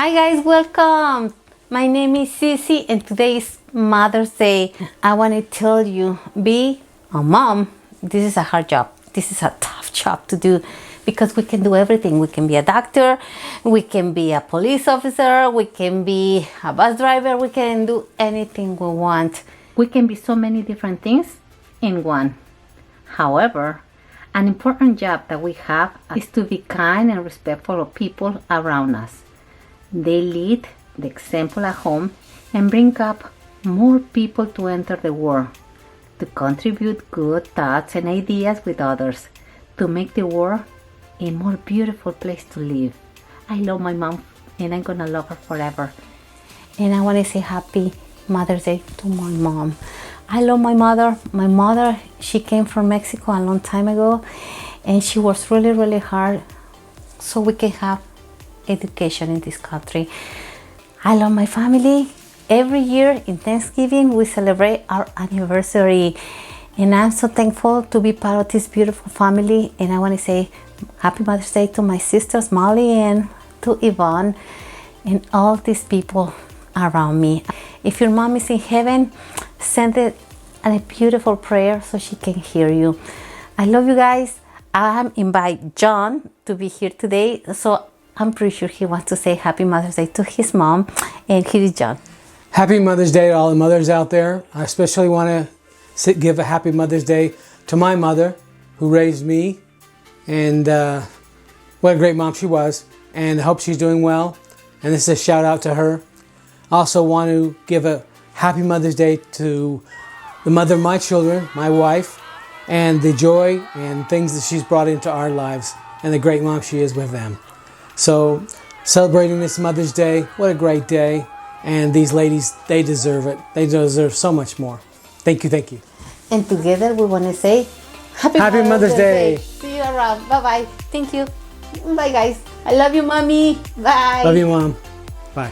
Hi guys, welcome. My name is CiCi and today is Mother's Day. I want to tell you, be a mom, this is a hard job. This is a tough job to do because we can do everything. We can be a doctor, we can be a police officer, we can be a bus driver, we can do anything we want. We can be so many different things in one. However, an important job that we have is to be kind and respectful of people around us. They lead the example at home and bring up more people to enter the world, to contribute good thoughts and ideas with others, to make the world a more beautiful place to live. I love my mom and I'm gonna love her forever. And I want to say happy Mother's Day to my mom. I love my mother. My mother, she came from Mexico a long time ago and she works really hard so we can have education in this country. I love my family. Every year in Thanksgiving we celebrate our anniversary and I'm so thankful to be part of this beautiful family. And I want to say happy Mother's Day to my sisters Molly and to Yvonne and all these people around me. If your mom is in heaven, send it a beautiful prayer so she can hear you. I love you guys. I invite John to be here today, so I'm pretty sure he wants to say happy Mother's Day to his mom. And here is John. Happy Mother's Day to all the mothers out there. I especially want to give a happy Mother's Day to my mother who raised me, and what a great mom she was, and I hope she's doing well, and this is a shout out to her. I also want to give a happy Mother's Day to the mother of my children, my wife, and the joy and things that she's brought into our lives and the great mom she is with them. So celebrating this Mother's Day, what a great day. And these ladies, they deserve it. They deserve so much more. Thank you, thank you. And together we want to say happy Mother's Day. See you around. Bye-bye. Thank you. Bye guys. I love you, mommy. Bye. Love you, Mom. Bye.